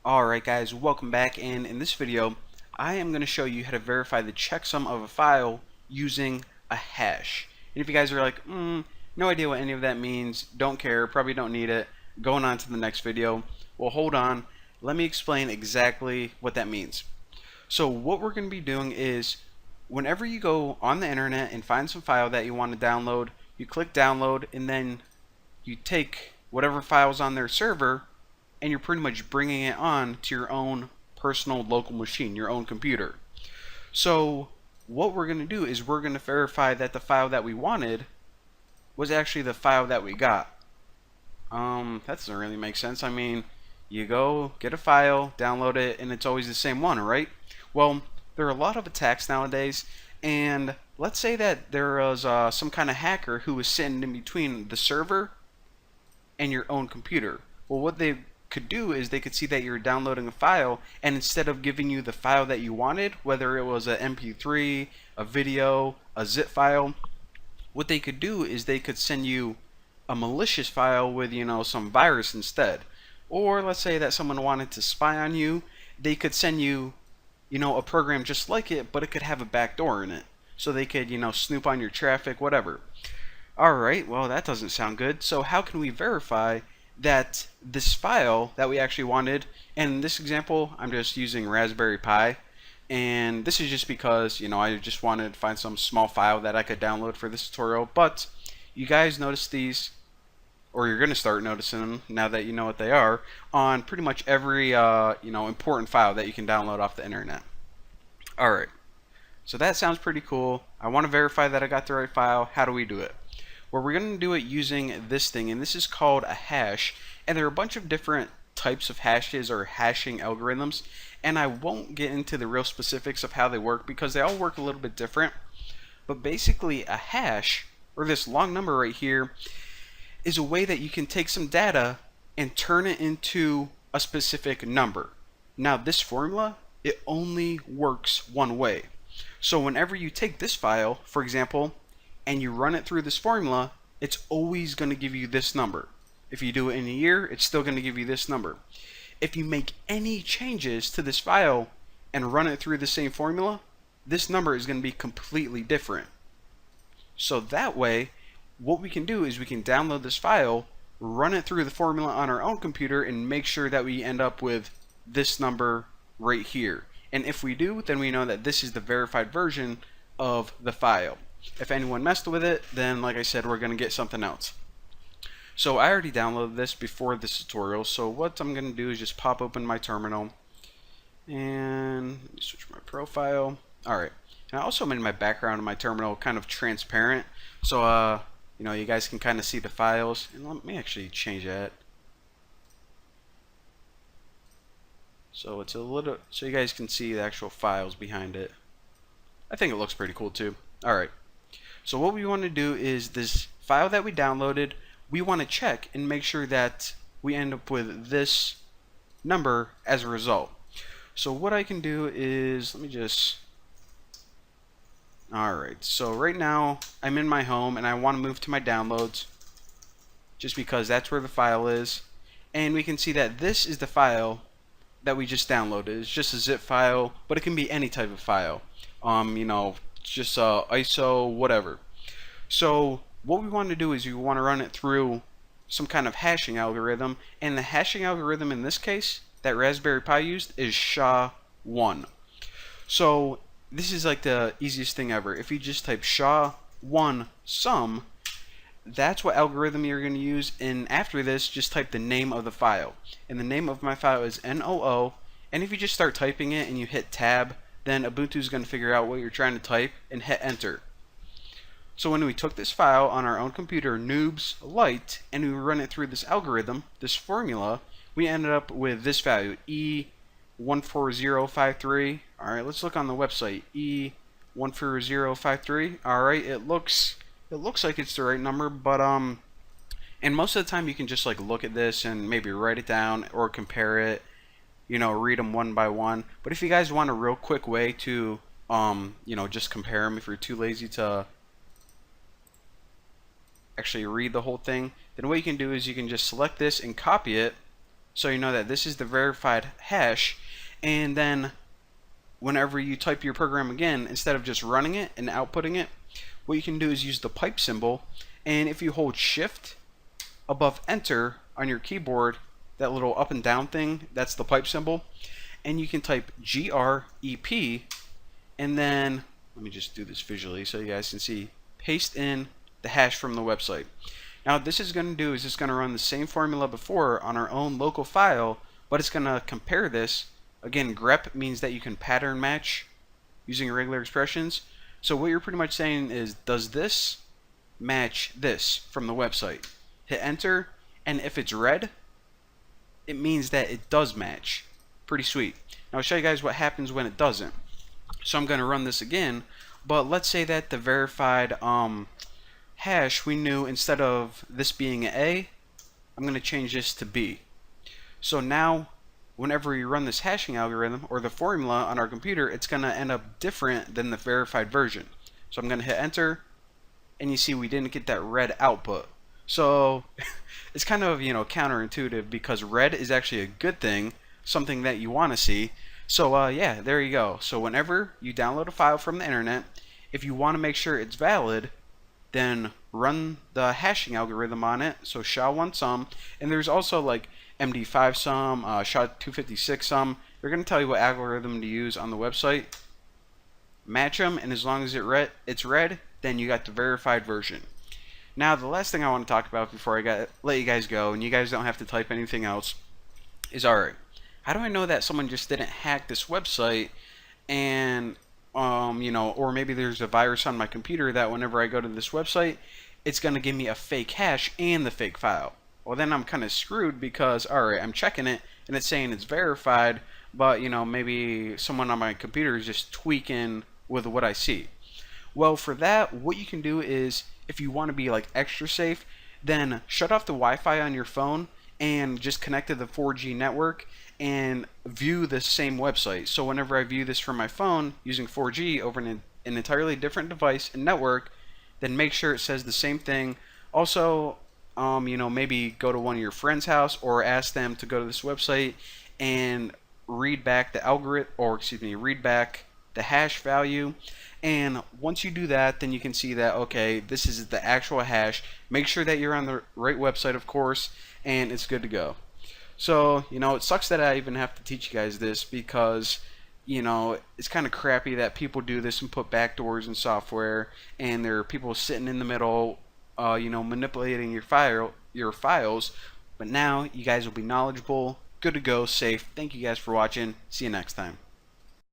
Alright guys, welcome back, and in this video I am going to show you how to verify the checksum of a file using a hash. And if you guys are like, no idea what any of that means, don't care, probably don't need it, going on to the next video, well hold on, let me explain exactly what that means. So what we're going to be doing is, whenever you go on the internet and find some file that you want to download, you click download and then you take whatever file's on their server and you're pretty much bringing it on to your own personal local machine, your own computer. So what we're going to do is we're going to verify that the file that we wanted was actually the file that we got. That doesn't really make sense. I mean, you go get a file, download it, and it's always the same one, right? Well, there are a lot of attacks nowadays, and let's say that there was some kind of hacker who was sitting in between the server and your own computer. Well, what they could do is they could see that you're downloading a file, and instead of giving you the file that you wanted, whether it was a MP3, a video, a zip file, what they could do is they could send you a malicious file with, some virus instead. Or let's say that someone wanted to spy on you, they could send you, a program just like it, but it could have a backdoor in it. So they could, snoop on your traffic, whatever. Alright, well that doesn't sound good. So how can we verify that this file that we actually wanted, and in this example I'm just using Raspberry Pi, and this is just because I just wanted to find some small file that I could download for this tutorial, but you guys notice these, or you're going to start noticing them now that you know what they are, on pretty much every important file that you can download off the internet. Alright, so that sounds pretty cool. I want to verify that I got the right file. How do we do it? Well, we're going to do it using this thing, and this is called a hash, and there are a bunch of different types of hashes or hashing algorithms, and I won't get into the real specifics of how they work because they all work a little bit different. But basically a hash, or this long number right here, is a way that you can take some data and turn it into a specific number. Now this formula, it only works one way. So whenever you take this file, for example, and you run it through this formula, it's always going to give you this number. If you do it in a year, it's still going to give you this number. If you make any changes to this file and run it through the same formula, this number is going to be completely different. So that way, what we can do is we can download this file, run it through the formula on our own computer, and make sure that we end up with this number right here. And if we do, then we know that this is the verified version of the file. If anyone messed with it, then like I said, we're going to get something else. So I already downloaded this before this tutorial, so what I'm going to do is just pop open my terminal and switch my profile. Alright, and I also made my background in my terminal kind of transparent, so you guys can kind of see the files. And let me actually change that so it's a little, so you guys can see the actual files behind it. I think it looks pretty cool too. Alright, so what we want to do is this file that we downloaded, we want to check and make sure that we end up with this number as a result. So what I can do is, let me just, alright, so right now I'm in my home and I want to move to my downloads just because that's where the file is, and we can see that this is the file that we just downloaded. It's just a zip file, but it can be any type of file, just ISO, whatever. So what we want to do is you want to run it through some kind of hashing algorithm, and the hashing algorithm in this case that Raspberry Pi used is SHA-1. So this is like the easiest thing ever. If you just type SHA-1 sum, that's what algorithm you're going to use, and after this just type the name of the file, and the name of my file is NOO, and if you just start typing it and you hit tab, then Ubuntu is going to figure out what you're trying to type and hit enter. So when we took this file on our own computer, Noobs Lite, and we run it through this algorithm, this formula, we ended up with this value, E14053. Alright, let's look on the website, E14053. Alright, it looks like it's the right number, but and most of the time you can just like look at this and maybe write it down or compare it, read them one by one. But if you guys want a real quick way to just compare them, if you're too lazy to actually read the whole thing, then what you can do is you can just select this and copy it so you know that this is the verified hash, and then whenever you type your program again, instead of just running it and outputting it, what you can do is use the pipe symbol, and if you hold shift above enter on your keyboard, that little up and down thing, that's the pipe symbol, and you can type grep, and then let me just do this visually so you guys can see, paste in the hash from the website. Now what this is going to do is it's going to run the same formula before on our own local file, but it's going to compare this. Again, grep means that you can pattern match using irregular expressions. So what you're pretty much saying is, does this match this from the website? Hit enter, and if it's red, it means that it does match. Pretty sweet. Now I'll show you guys what happens when it doesn't. So I'm going to run this again, but let's say that the verified hash, we knew instead of this being an A, I'm going to change this to B. So now whenever we run this hashing algorithm or the formula on our computer, it's going to end up different than the verified version. So I'm going to hit enter, and you see we didn't get that red output. So it's kind of, counterintuitive, because red is actually a good thing, something that you want to see. So yeah, there you go. So whenever you download a file from the internet, if you want to make sure it's valid, then run the hashing algorithm on it. So SHA-1 and there's also like MD5 SHA-256 They're going to tell you what algorithm to use on the website. Match them, and as long as it's red, then you got the verified version. Now the last thing I want to talk about before I let you guys go, and you guys don't have to type anything else, is alright, how do I know that someone just didn't hack this website, and or maybe there's a virus on my computer that whenever I go to this website, it's going to give me a fake hash and the fake file. Well, then I'm kind of screwed, because alright, I'm checking it and it's saying it's verified, but maybe someone on my computer is just tweaking with what I see. Well, for that, what you can do is, if you want to be like extra safe, then shut off the Wi-Fi on your phone and just connect to the 4G network and view the same website. So whenever I view this from my phone using 4G over an entirely different device and network, then make sure it says the same thing. Also, maybe go to one of your friends' house or ask them to go to this website and read back the algorithm, or read back the hash value. And once you do that, then you can see that, okay, this is the actual hash. Make sure that you're on the right website, of course, and it's good to go. So, it sucks that I even have to teach you guys this, because, it's kind of crappy that people do this and put backdoors in software, and there are people sitting in the middle, manipulating your files. But now you guys will be knowledgeable, good to go, safe. Thank you guys for watching. See you next time.